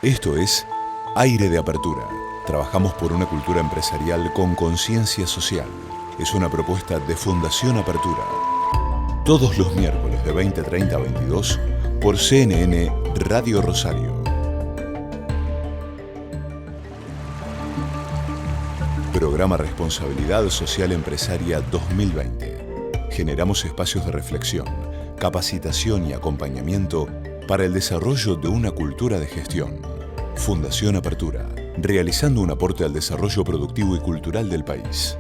Esto es Aire de Apertura. Trabajamos por una cultura empresarial con conciencia social. Es una propuesta de Fundación Apertura. Todos los miércoles de 20:30 a 22 por CNN Radio Rosario. Programa Responsabilidad Social Empresaria 2020. Generamos espacios de reflexión, capacitación y acompañamiento para el desarrollo de una cultura de gestión. Fundación Apertura, realizando un aporte al desarrollo productivo y cultural del país.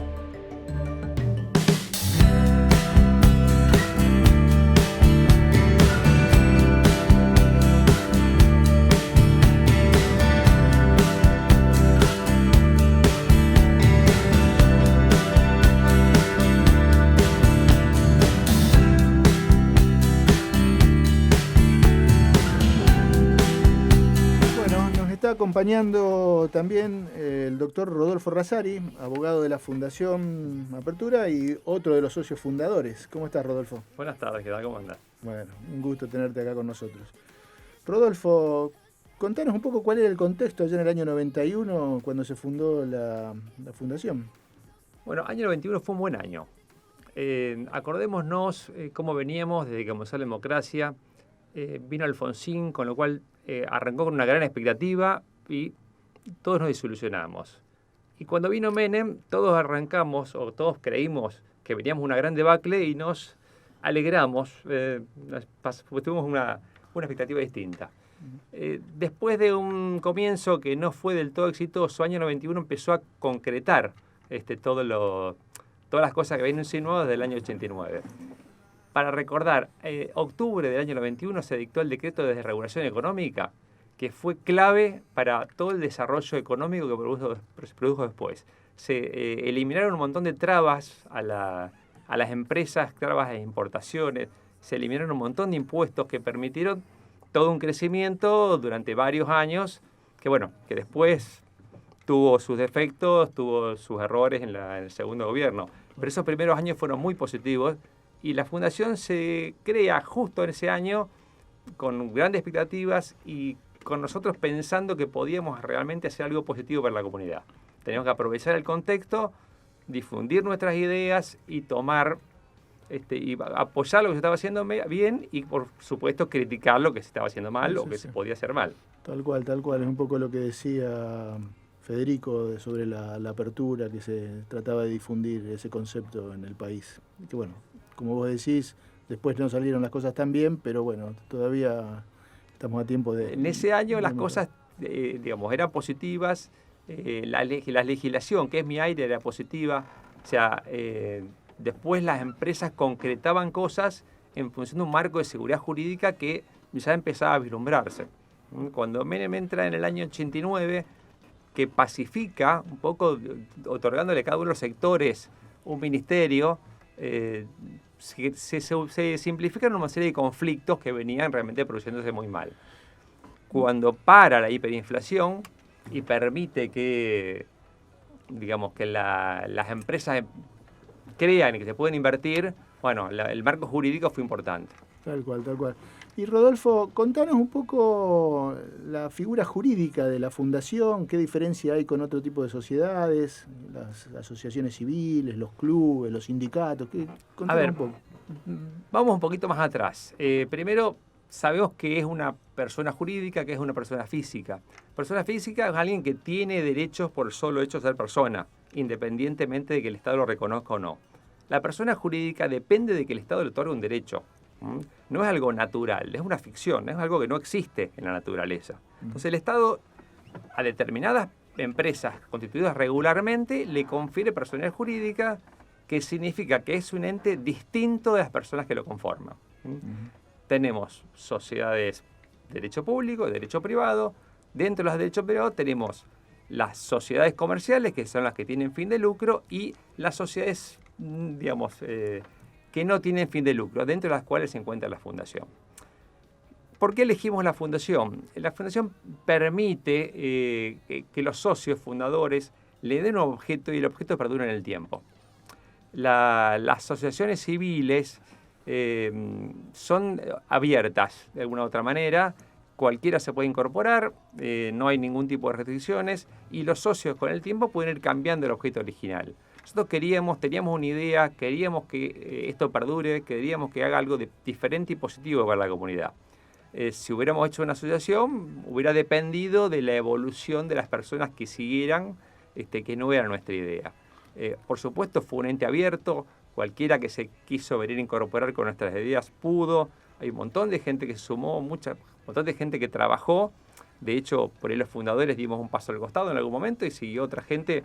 Acompañando también el doctor Rodolfo Razzari, abogado de la Fundación Apertura y otro de los socios fundadores. ¿Cómo estás, Rodolfo? Buenas tardes, ¿qué tal? ¿Cómo andás? Bueno, un gusto tenerte acá con nosotros. Rodolfo, contanos un poco cuál era el contexto allá en el año 91 cuando se fundó la Fundación. Bueno, año 91 fue un buen año. Acordémonos cómo veníamos desde que comenzó la democracia. Vino Alfonsín, con lo cual arrancó con una gran expectativa y todos nos desilusionamos. Y cuando vino Menem, todos arrancamos, o todos creímos que veníamos una gran debacle y nos alegramos, tuvimos una expectativa distinta. Después de un comienzo que no fue del todo exitoso, año 91 empezó a concretar todas las cosas que habían insinuado desde el año 89. Para recordar, octubre del año 91 se dictó el decreto de desregulación económica, que fue clave para todo el desarrollo económico que se produjo después. Se eliminaron un montón de trabas a las empresas, trabas de importaciones, se eliminaron un montón de impuestos que permitieron todo un crecimiento durante varios años, que después tuvo sus defectos, tuvo sus errores en el segundo gobierno. Pero esos primeros años fueron muy positivos. Y la Fundación se crea justo en ese año con grandes expectativas y con nosotros pensando que podíamos realmente hacer algo positivo para la comunidad. Teníamos que aprovechar el contexto, difundir nuestras ideas y tomar y apoyar lo que se estaba haciendo bien y, por supuesto, criticar lo que se estaba haciendo mal o que se podía hacer mal. Tal cual. Es un poco lo que decía Federico sobre la apertura, que se trataba de difundir ese concepto en el país. Y que bueno, como vos decís, después no salieron las cosas tan bien, pero bueno, todavía estamos a tiempo de... En ese año las cosas, eran positivas, la legislación, que es mi aire, era positiva, o sea, después las empresas concretaban cosas en función de un marco de seguridad jurídica que ya empezaba a vislumbrarse. Cuando Menem entra en el año 89, que pacifica un poco, otorgándole a cada uno de los sectores un ministerio, se simplifican una serie de conflictos que venían realmente produciéndose muy mal. Cuando para la hiperinflación y permite que, las empresas crean y que se pueden invertir, el marco jurídico fue importante. Tal cual. Y Rodolfo, contanos un poco la figura jurídica de la Fundación, qué diferencia hay con otro tipo de sociedades, las asociaciones civiles, los clubes, los sindicatos. Contanos un poco. Vamos un poquito más atrás. Primero, sabemos que es una persona jurídica, que es una persona física. Persona física es alguien que tiene derechos por el solo hecho de ser persona, independientemente de que el Estado lo reconozca o no. La persona jurídica depende de que el Estado le otorgue un derecho. No es algo natural, es una ficción, es algo que no existe en la naturaleza. Entonces el Estado a determinadas empresas constituidas regularmente le confiere personalidad jurídica, que significa que es un ente distinto de las personas que lo conforman. Tenemos sociedades de derecho público, de derecho privado. Dentro de los derechos privados tenemos las sociedades comerciales, que son las que tienen fin de lucro, y las sociedades, que no tienen fin de lucro, dentro de las cuales se encuentra la Fundación. ¿Por qué elegimos la Fundación? La Fundación permite que los socios fundadores le den un objeto y el objeto perdura en el tiempo. Las asociaciones civiles son abiertas de alguna u otra manera cualquiera se puede incorporar, no hay ningún tipo de restricciones y los socios con el tiempo pueden ir cambiando el objeto original. Nosotros teníamos una idea, queríamos que esto perdure, queríamos que haga algo diferente y positivo para la comunidad. Si hubiéramos hecho una asociación, hubiera dependido de la evolución de las personas que siguieran, que no era nuestra idea. Por supuesto, fue un ente abierto, cualquiera que se quiso venir a incorporar con nuestras ideas pudo. Hay un montón de gente que se sumó, un montón de gente que trabajó. De hecho, por ahí los fundadores dimos un paso al costado en algún momento y siguió otra gente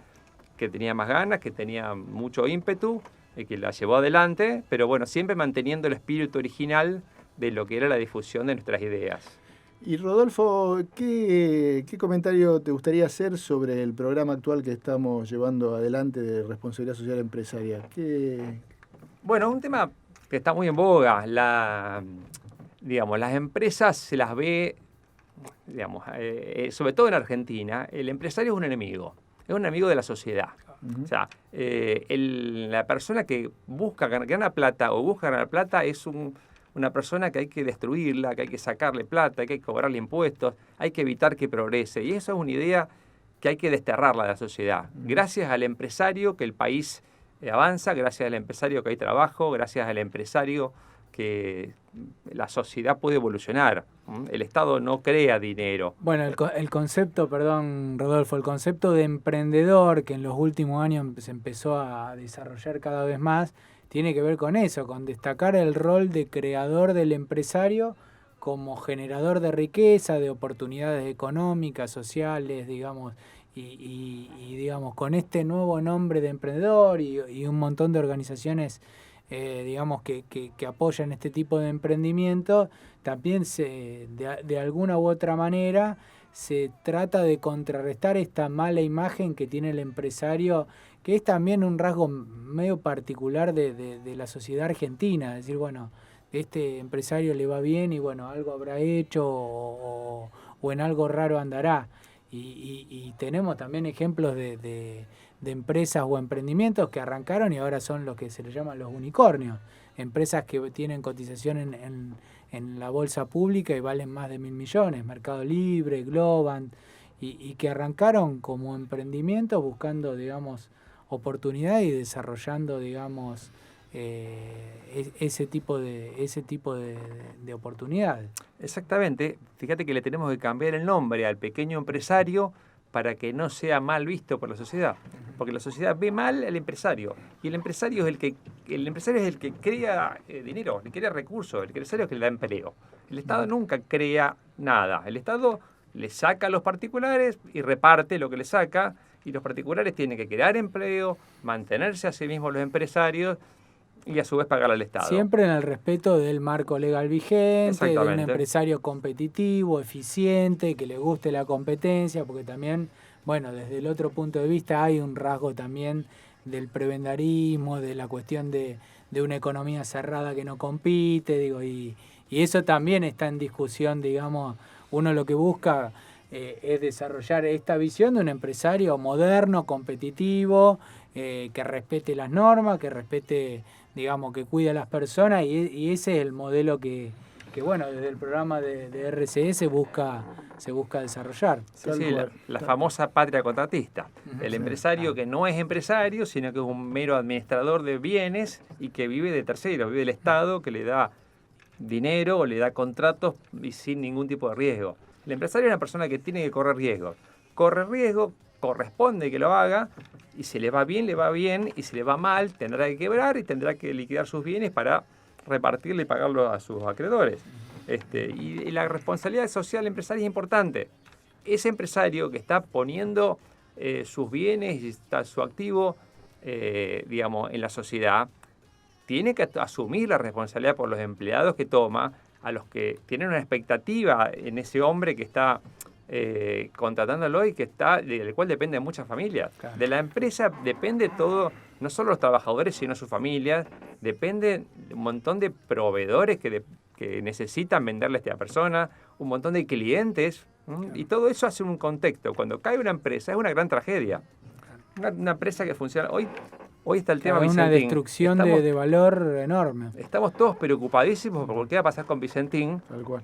que tenía más ganas, que tenía mucho ímpetu, que la llevó adelante, pero bueno, siempre manteniendo el espíritu original de lo que era la difusión de nuestras ideas. Y Rodolfo, ¿qué comentario te gustaría hacer sobre el programa actual que estamos llevando adelante de responsabilidad social empresaria? Bueno, un tema que está muy en boga. Digamos, las empresas se las ve, digamos, sobre todo en Argentina, el empresario es un enemigo de la sociedad. O sea, la persona que busca ganar plata o busca ganar plata es una persona que hay que destruirla, que hay que sacarle plata, que hay que cobrarle impuestos, hay que evitar que progrese. Y eso es una idea que hay que desterrarla de la sociedad. Gracias al empresario que el país avanza, gracias al empresario que hay trabajo, gracias al empresario que la sociedad puede evolucionar. El Estado no crea dinero. Bueno, el concepto, perdón Rodolfo, el concepto de emprendedor que en los últimos años se empezó a desarrollar cada vez más, tiene que ver con eso, con destacar el rol de creador del empresario como generador de riqueza, de oportunidades económicas, sociales, digamos, y digamos, con este nuevo nombre de emprendedor y un montón de organizaciones digamos que apoyan este tipo de emprendimiento, también de alguna u otra manera se trata de contrarrestar esta mala imagen que tiene el empresario, que es también un rasgo medio particular de la sociedad argentina. Es decir, bueno, este empresario le va bien y bueno, algo habrá hecho o en algo raro andará. Y tenemos también ejemplos de empresas o emprendimientos que arrancaron y ahora son los que se les llaman los unicornios. Empresas que tienen cotización en la bolsa pública y valen más de 1.000 millones. Mercado Libre, Globant, y que arrancaron como emprendimiento buscando, digamos, oportunidad y desarrollando, digamos, ese tipo de oportunidades. Exactamente. Fíjate que le tenemos que cambiar el nombre al pequeño empresario para que no sea mal visto por la sociedad. Porque la sociedad ve mal al empresario. Y el empresario es el que crea dinero, el que crea recursos, el empresario es el que le da empleo. El Estado nunca crea nada. El Estado le saca a los particulares y reparte lo que le saca. Y los particulares tienen que crear empleo, mantenerse a sí mismos los empresarios y a su vez pagar al Estado. Siempre en el respeto del marco legal vigente, de un empresario competitivo, eficiente, que le guste la competencia, porque también, bueno, desde el otro punto de vista hay un rasgo también del prebendarismo, de la cuestión de una economía cerrada que no compite, digo, y eso también está en discusión, digamos. Uno lo que busca es desarrollar esta visión de un empresario moderno, competitivo, que respete las normas, que respete, digamos, que cuide a las personas, y ese es el modelo que bueno, desde el programa de RCE se busca desarrollar. Sí, la famosa patria contratista. El empresario que no es empresario, sino que es un mero administrador de bienes y que vive de terceros, vive del Estado, que le da dinero o le da contratos y sin ningún tipo de riesgo. El empresario es una persona que tiene que correr riesgo. Corre riesgo, corresponde que lo haga, y si le va bien, y si le va mal, tendrá que quebrar y tendrá que liquidar sus bienes para repartirle y pagarlo a sus acreedores. Y la responsabilidad social empresaria es importante. Ese empresario que está poniendo sus bienes y está su activo, digamos, en la sociedad, tiene que asumir la responsabilidad por los empleados que toma, a los que tienen una expectativa en ese hombre que está contratándolo y del cual dependen muchas familias. Claro. De la empresa depende todo, no solo los trabajadores, sino sus familias. Depende un montón de proveedores que necesitan venderle a esta persona, un montón de clientes, claro. Y todo eso hace un contexto. Cuando cae una empresa es una gran tragedia. Una empresa que funciona. Hoy está el tema Vicentín. Una destrucción de valor enorme. Estamos todos preocupadísimos por qué va a pasar con Vicentín. Tal cual.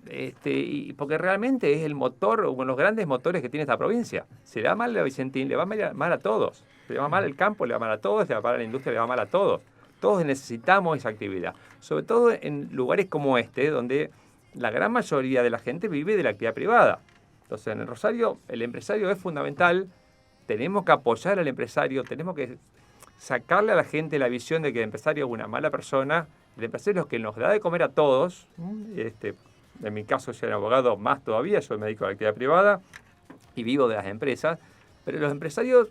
Y porque realmente es el motor, uno de los grandes motores que tiene esta provincia. Se le va mal a Vicentín, le va mal a todos. Le va mal el campo, le va mal a todos, le va mal a la industria, le va mal a todos. Todos necesitamos esa actividad. Sobre todo en lugares como este, donde la gran mayoría de la gente vive de la actividad privada. Entonces, en el Rosario, el empresario es fundamental. Tenemos que apoyar al empresario, tenemos que sacarle a la gente la visión de que el empresario es una mala persona. El empresario es el que nos da de comer a todos. En mi caso, soy un abogado más todavía, yo me dedico a la actividad privada y vivo de las empresas. Pero los empresarios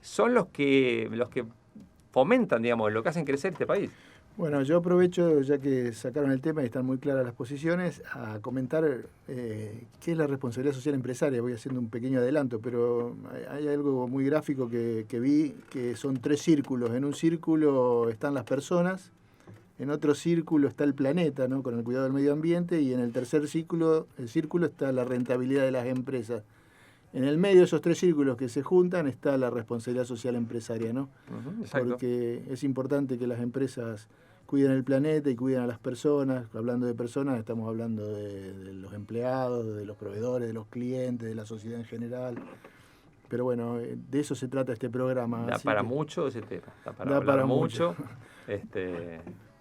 son los que fomentan, digamos, lo que hacen crecer este país. Bueno, yo aprovecho, ya que sacaron el tema y están muy claras las posiciones, a comentar qué es la responsabilidad social empresaria. Voy haciendo un pequeño adelanto, pero hay algo muy gráfico que vi, que son 3 círculos. En un círculo están las personas, en otro círculo está el planeta, ¿no?, con el cuidado del medio ambiente, y en el tercer círculo está la rentabilidad de las empresas. En el medio de esos 3 círculos que se juntan está la responsabilidad social empresaria, ¿no? Porque es importante que las empresas cuiden el planeta y cuiden a las personas. Hablando de personas, estamos hablando de los empleados, de los proveedores, de los clientes, de la sociedad en general. Pero bueno, de eso se trata este programa. Da para mucho ese tema, da para hablar mucho.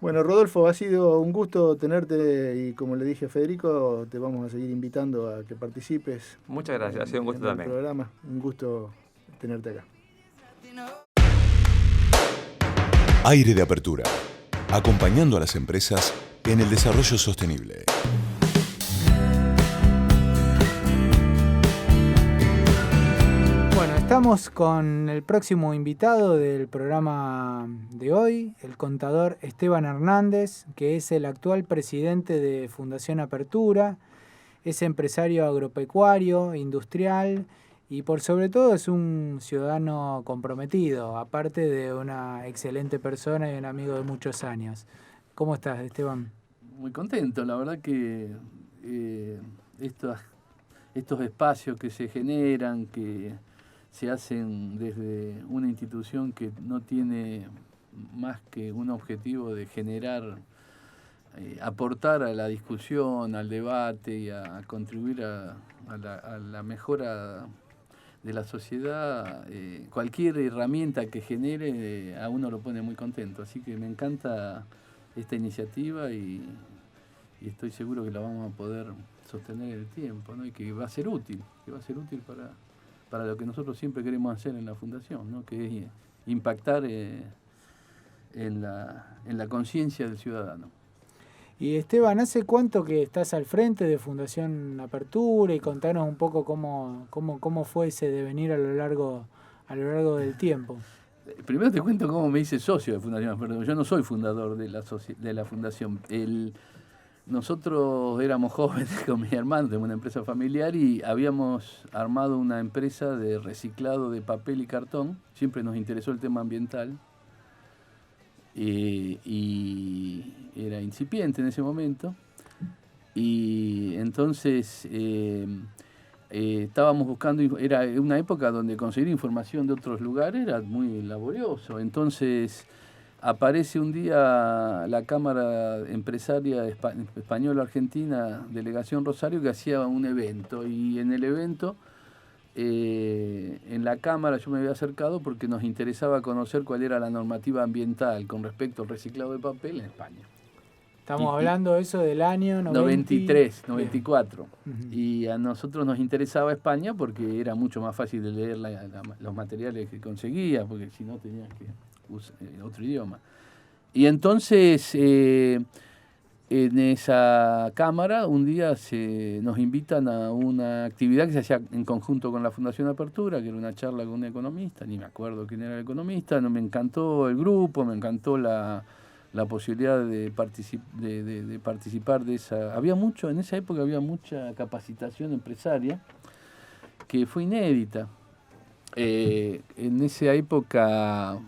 Bueno, Rodolfo, ha sido un gusto tenerte y, como le dije a Federico, te vamos a seguir invitando a que participes. Muchas gracias, ha sido un gusto también. Programa. Un gusto tenerte acá. Aire de apertura, acompañando a las empresas en el desarrollo sostenible. Bueno, estamos con el próximo invitado del programa de hoy, el contador Esteban Hernández, que es el actual presidente de Fundación Apertura, es empresario agropecuario, industrial y por sobre todo es un ciudadano comprometido, aparte de una excelente persona y un amigo de muchos años. ¿Cómo estás, Esteban? Muy contento, la verdad que estos espacios que se generan, que se hacen desde una institución que no tiene más que un objetivo de generar, aportar a la discusión, al debate y a contribuir a la mejora de la sociedad. Cualquier herramienta que genere a uno lo pone muy contento, así que me encanta esta iniciativa y estoy seguro que la vamos a poder sostener en el tiempo, ¿no? Y que va a ser útil, para lo que nosotros siempre queremos hacer en la Fundación, ¿no? Que es impactar en la conciencia del ciudadano. Y Esteban, ¿hace cuánto que estás al frente de Fundación Apertura? Y contanos un poco cómo fue ese devenir a lo largo del tiempo. Primero te cuento cómo me hice socio de Fundación Apertura. Yo no soy fundador de la Fundación. Nosotros éramos jóvenes con mis hermanos de una empresa familiar y habíamos armado una empresa de reciclado de papel y cartón. Siempre nos interesó el tema ambiental y era incipiente en ese momento. Y entonces estábamos buscando, era una época donde conseguir información de otros lugares era muy laborioso. Entonces aparece un día la Cámara Empresaria Española-Argentina, Delegación Rosario, que hacía un evento. Y en el evento, en la Cámara, yo me había acercado porque nos interesaba conocer cuál era la normativa ambiental con respecto al reciclado de papel en España. Estamos hablando de eso del año 93, 94. Uh-huh. Y a nosotros nos interesaba España porque era mucho más fácil de leer los materiales que conseguía, porque si no tenías que usar otro idioma. Y entonces, en esa cámara, un día nos invitan a una actividad que se hacía en conjunto con la Fundación Apertura, que era una charla con un economista, ni me acuerdo quién era el economista. Me encantó el grupo, me encantó la posibilidad de participar de esa. En esa época había mucha capacitación empresaria que fue inédita. En esa época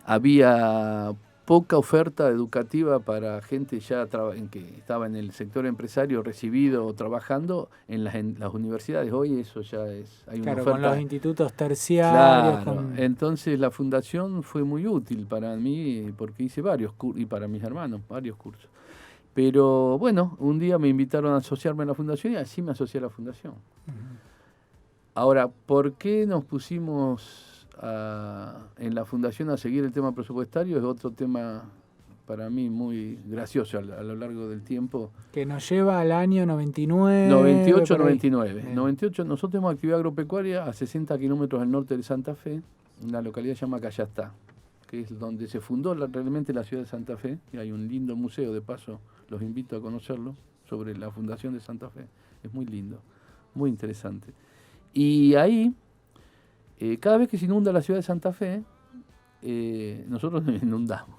había poca oferta educativa para gente ya que estaba en el sector empresario, recibido o trabajando en las universidades. Hoy eso ya hay una oferta. Con los institutos terciarios. Claro. Entonces la fundación fue muy útil para mí porque hice varios cursos, y para mis hermanos, varios cursos. Pero bueno, un día me invitaron a asociarme a la fundación y así me asocié a la fundación. Ahora, ¿por qué nos pusimos en la fundación a seguir el tema presupuestario? Es otro tema para mí muy gracioso a lo largo del tiempo. Que nos lleva al año 99. 98, 99. 98, nosotros tenemos actividad agropecuaria a 60 kilómetros al norte de Santa Fe, en la localidad que se llama Cayastá, que es donde se fundó realmente la ciudad de Santa Fe, y hay un lindo museo, de paso, los invito a conocerlo, sobre la fundación de Santa Fe. Es muy lindo, muy interesante. Y ahí, cada vez que se inunda la ciudad de Santa Fe, nosotros nos inundamos.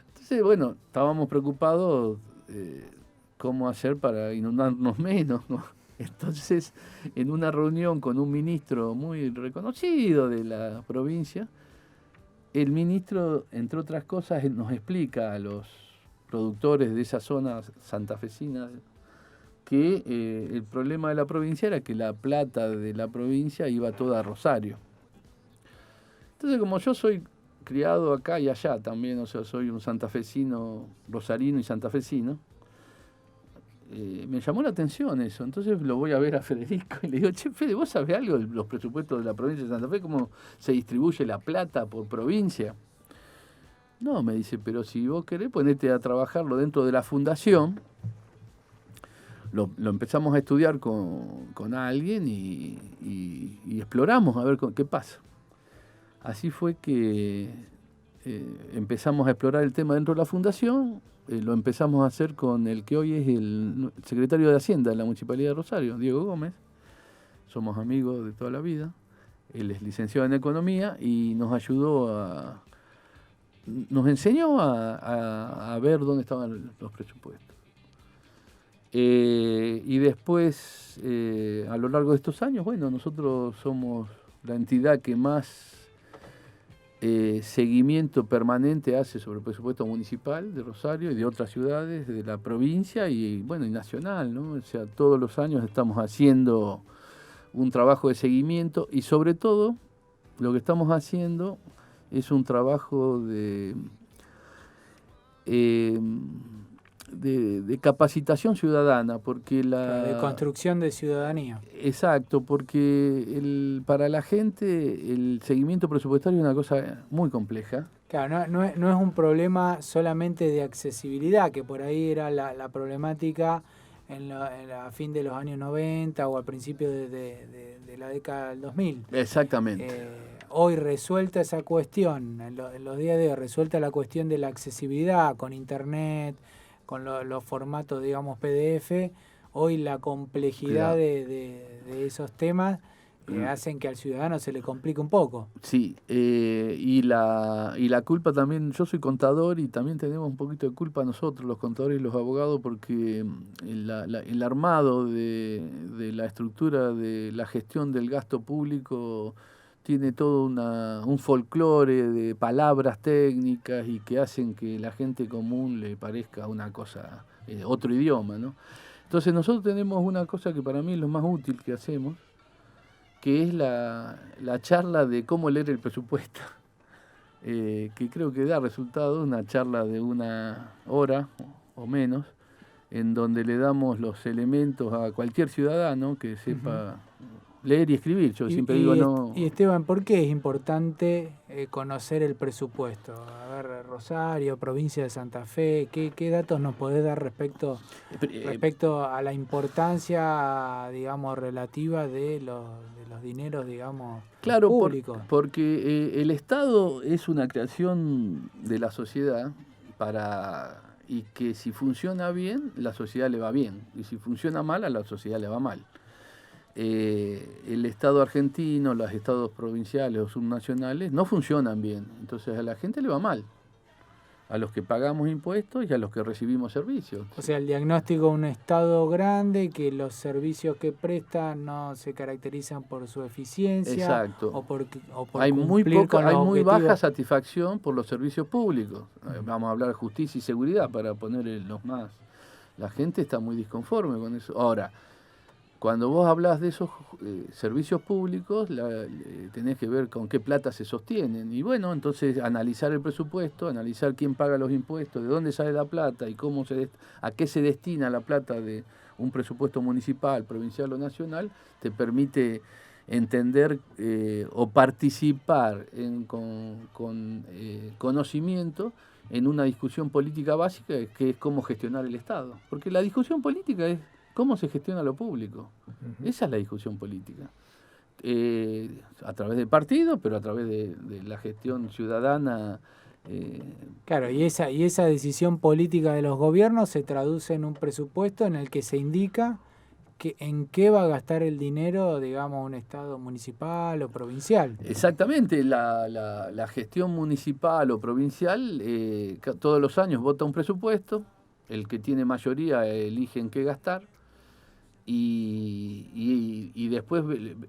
Entonces, bueno, estábamos preocupados cómo hacer para inundarnos menos, ¿no? Entonces, en una reunión con un ministro muy reconocido de la provincia, el ministro, entre otras cosas, nos explica a los productores de esa zona santafesina que el problema de la provincia era que la plata de la provincia iba toda a Rosario. Entonces, como yo soy criado acá y allá también, o sea, soy un santafesino, rosarino y santafesino, me llamó la atención eso. Entonces lo voy a ver a Federico y le digo, che, Fede, ¿vos sabés algo de los presupuestos de la provincia de Santa Fe? ¿Cómo se distribuye la plata por provincia? No, me dice, pero si vos querés ponete a trabajarlo dentro de la fundación. Lo empezamos a estudiar con alguien y exploramos a ver qué pasa. Así fue que empezamos a explorar el tema dentro de la fundación. Lo empezamos a hacer con el que hoy es el secretario de Hacienda de la Municipalidad de Rosario, Diego Gómez. Somos amigos de toda la vida. Él es licenciado en Economía y nos ayudó nos enseñó a ver dónde estaban los presupuestos. Y después, a lo largo de estos años, bueno, nosotros somos la entidad que más seguimiento permanente hace sobre el presupuesto municipal de Rosario y de otras ciudades de la provincia y bueno, y nacional, ¿no? O sea, todos los años estamos haciendo un trabajo de seguimiento y sobre todo lo que estamos haciendo es un trabajo de capacitación ciudadana, porque de construcción de ciudadanía. Exacto, porque para la gente el seguimiento presupuestario es una cosa muy compleja. Claro, no es un problema solamente de accesibilidad, que por ahí era la problemática a fin de los años 90 o al principio de la década del 2000. Exactamente. Hoy resuelta esa cuestión, en los días de hoy resuelta la cuestión de la accesibilidad con internet, con los formatos, digamos, PDF, hoy la complejidad claro. de esos temas hacen que al ciudadano se le complique un poco. Sí, y la culpa también, yo soy contador y también tenemos un poquito de culpa nosotros, los contadores y los abogados, porque el armado de la estructura de la gestión del gasto público tiene todo un folclore de palabras técnicas y que hacen que la gente común le parezca una cosa, otro idioma, ¿no? Entonces nosotros tenemos una cosa que para mí es lo más útil que hacemos, que es la charla de cómo leer el presupuesto, que creo que da resultados, una charla de 1 hora o menos, en donde le damos los elementos a cualquier ciudadano que sepa leer y escribir. Yo siempre digo no. Y Esteban, ¿por qué es importante conocer el presupuesto? A ver, Rosario, provincia de Santa Fe, ¿qué datos nos podés dar respecto a la importancia, digamos, relativa de los dineros, digamos, claro, públicos? Porque el Estado es una creación de la sociedad y que si funciona bien, la sociedad le va bien, y si funciona mal, a la sociedad le va mal. El Estado argentino, los estados provinciales o subnacionales no funcionan bien, entonces a la gente le va mal, a los que pagamos impuestos y a los que recibimos servicios. O sea, el diagnóstico de un Estado grande, que los servicios que presta no se caracterizan por su eficiencia. Exacto. o por hay muy baja satisfacción por los servicios públicos. Vamos a hablar de justicia y seguridad para poner los más. La gente está muy disconforme con eso. Ahora, cuando vos hablas de esos servicios públicos, tenés que ver con qué plata se sostienen. Y bueno, entonces analizar el presupuesto, analizar quién paga los impuestos, de dónde sale la plata y a qué se destina la plata de un presupuesto municipal, provincial o nacional, te permite entender o participar con conocimiento en una discusión política básica que es cómo gestionar el Estado. Porque la discusión política es cómo se gestiona lo público. Esa es la discusión política. A través del partido, pero a través de la gestión ciudadana. Claro, y esa decisión política de los gobiernos se traduce en un presupuesto en el que se indica en qué va a gastar el dinero, digamos, un Estado municipal o provincial. Exactamente, la gestión municipal o provincial todos los años vota un presupuesto, el que tiene mayoría elige en qué gastar, y después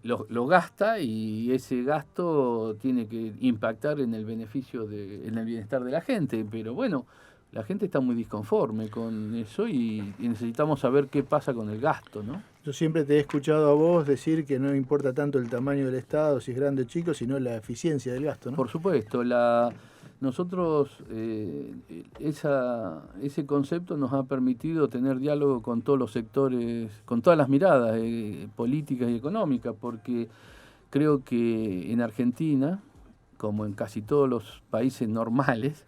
lo gasta, y ese gasto tiene que impactar en el beneficio, en el bienestar de la gente. Pero bueno, la gente está muy disconforme con eso y necesitamos saber qué pasa con el gasto, ¿no? Yo siempre te he escuchado a vos decir que no importa tanto el tamaño del Estado, si es grande o chico, sino la eficiencia del gasto, ¿no? Por supuesto, nosotros ese concepto nos ha permitido tener diálogo con todos los sectores, con todas las miradas políticas y económicas, porque creo que en Argentina, como en casi todos los países normales,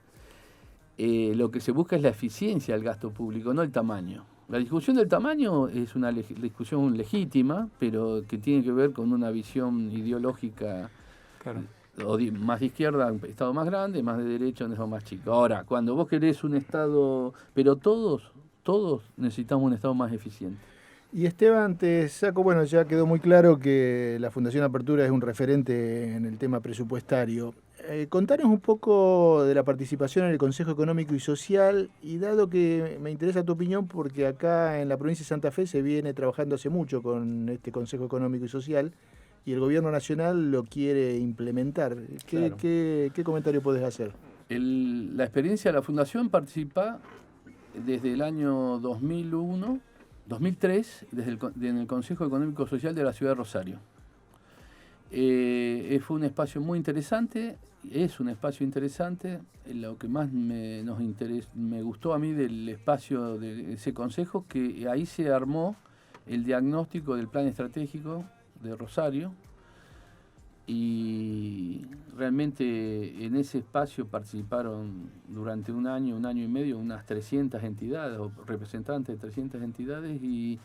lo que se busca es la eficiencia del gasto público, no el tamaño. La discusión del tamaño es una discusión legítima, pero que tiene que ver con una visión ideológica. Claro. Más de izquierda, un Estado más grande, más de derecha, un Estado más chico. Ahora, cuando vos querés un Estado, pero todos necesitamos un Estado más eficiente. Y Esteban, te saco, bueno, ya quedó muy claro que la Fundación Apertura es un referente en el tema presupuestario. Contanos un poco de la participación en el Consejo Económico y Social, y dado que me interesa tu opinión, porque acá en la provincia de Santa Fe se viene trabajando hace mucho con este Consejo Económico y Social, y el gobierno nacional lo quiere implementar. Claro. ¿Qué comentario podés hacer? La experiencia de la Fundación participa desde el año 2003, en el Consejo Económico y Social de la Ciudad de Rosario. Fue un espacio muy interesante, es un espacio interesante. Lo que más me gustó a mí del espacio de ese consejo, que ahí se armó el diagnóstico del plan estratégico de Rosario, y realmente en ese espacio participaron durante un año y medio, unas 300 entidades o representantes de 300 entidades, y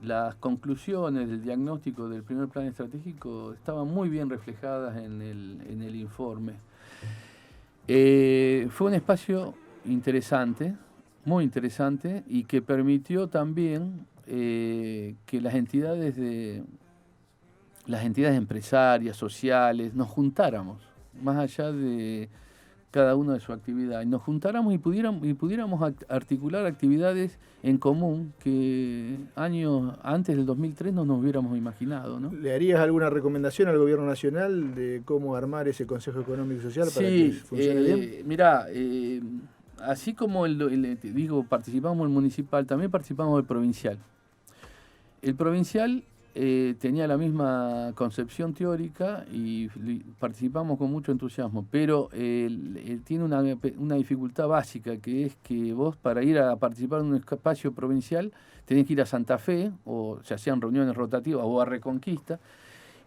las conclusiones del diagnóstico del primer plan estratégico estaban muy bien reflejadas en el informe. Fue un espacio interesante, muy interesante, y que permitió también que las entidades empresarias, sociales, nos juntáramos, más allá de cada uno de su actividad, y nos juntáramos y pudiéramos articular actividades en común que años antes del 2003 no nos hubiéramos imaginado, ¿no? ¿Le harías alguna recomendación al gobierno nacional de cómo armar ese Consejo Económico y Social para que funcione bien? Mirá, así como participamos el municipal, también participamos el provincial. El provincial tenía la misma concepción teórica y participamos con mucho entusiasmo, pero tiene una dificultad básica, que es que vos, para ir a participar en un espacio provincial, tenés que ir a Santa Fe, o se hacían reuniones rotativas, o a Reconquista,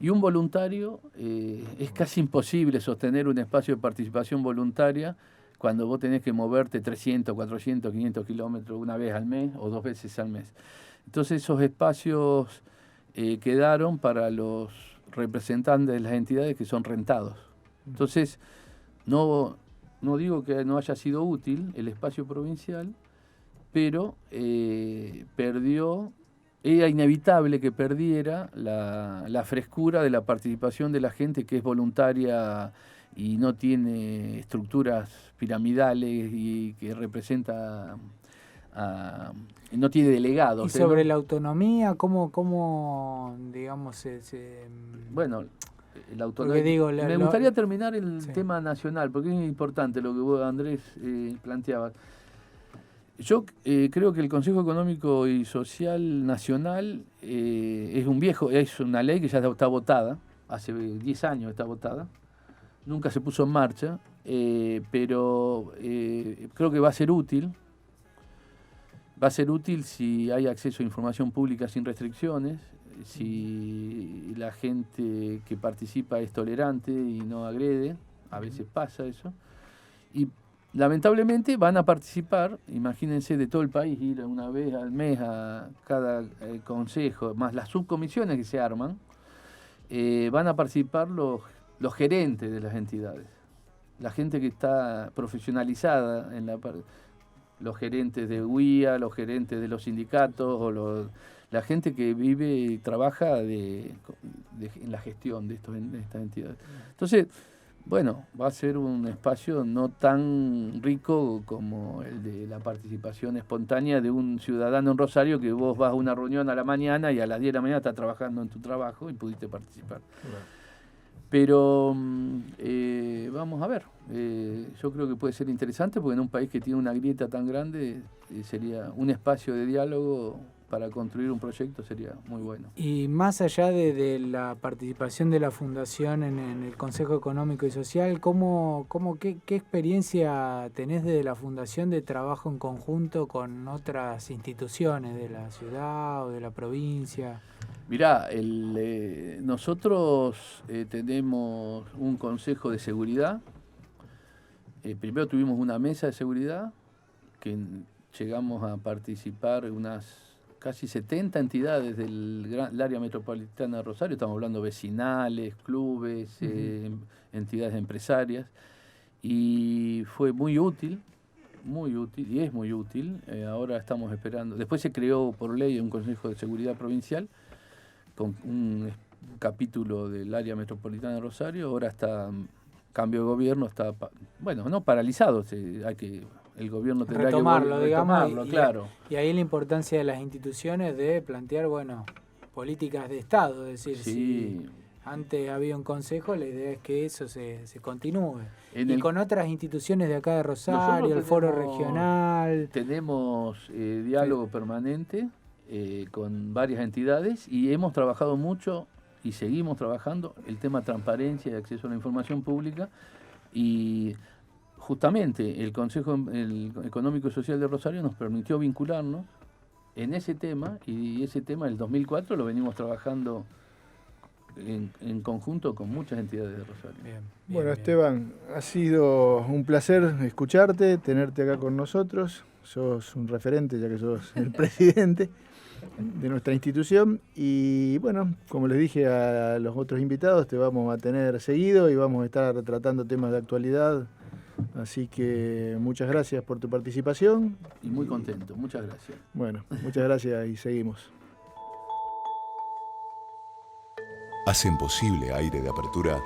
y un voluntario, es casi imposible sostener un espacio de participación voluntaria cuando vos tenés que moverte 300, 400, 500 kilómetros una vez al mes o 2 veces al mes. Entonces esos espacios quedaron para los representantes de las entidades que son rentados. Entonces, no digo que no haya sido útil el espacio provincial, pero era inevitable que perdiera la frescura de la participación de la gente que es voluntaria y no tiene estructuras piramidales y que representa no tiene delegados. ¿Y sobre la autonomía, cómo digamos, Bueno, la autonomía... Me gustaría terminar el tema nacional, porque es importante lo que vos, Andrés, planteabas. Yo creo que el Consejo Económico y Social Nacional es una ley que ya está votada, hace 10 años está votada, nunca se puso en marcha, pero creo que va a ser útil. Va a ser útil si hay acceso a información pública sin restricciones, si la gente que participa es tolerante y no agrede, a veces pasa eso, y lamentablemente van a participar, imagínense, de todo el país, ir una vez al mes a cada consejo, más las subcomisiones que se arman, van a participar los gerentes de las entidades, la gente que está profesionalizada en los gerentes de UIA, los gerentes de los sindicatos, o la gente que vive y trabaja en la gestión de estas entidades. Entonces, bueno, va a ser un espacio no tan rico como el de la participación espontánea de un ciudadano en Rosario, que vos vas a una reunión a la mañana y a las 10 de la mañana estás trabajando en tu trabajo y pudiste participar. Claro. Pero vamos a ver, yo creo que puede ser interesante porque en un país que tiene una grieta tan grande sería un espacio de diálogo para construir un proyecto, sería muy bueno. Y más allá de la participación de la Fundación en el Consejo Económico y Social, ¿qué experiencia tenés desde la Fundación de trabajo en conjunto con otras instituciones de la ciudad o de la provincia? Mirá, nosotros tenemos un consejo de seguridad. Primero tuvimos una mesa de seguridad que llegamos a participar unas casi 70 entidades del área metropolitana de Rosario. Estamos hablando vecinales, clubes, entidades empresarias. Y fue muy útil, y es muy útil. Ahora estamos esperando. Después se creó por ley un Consejo de Seguridad Provincial con un capítulo del área metropolitana de Rosario. Ahora está cambio de gobierno, está no paralizado, el gobierno tendrá retomarlo, digamos, claro. Y ahí la importancia de las instituciones de plantear, políticas de Estado, es decir, sí. Si antes había un consejo, la idea es que eso se continúe. Con otras instituciones de acá de Rosario, el foro regional. Tenemos diálogo permanente con varias entidades y hemos trabajado mucho y seguimos trabajando el tema transparencia y acceso a la información pública, y justamente el Consejo Económico y Social de Rosario nos permitió vincularnos en ese tema, y ese tema del 2004 lo venimos trabajando en conjunto con muchas entidades de Rosario. Bien, Esteban, ha sido un placer escucharte, tenerte acá con nosotros. Sos un referente, ya que sos el presidente de nuestra institución, y como les dije a los otros invitados, te vamos a tener seguido y vamos a estar tratando temas de actualidad, así que muchas gracias por tu participación. Y muy contento, muchas gracias. Bueno, muchas gracias y seguimos. Hacen posible Aire de Apertura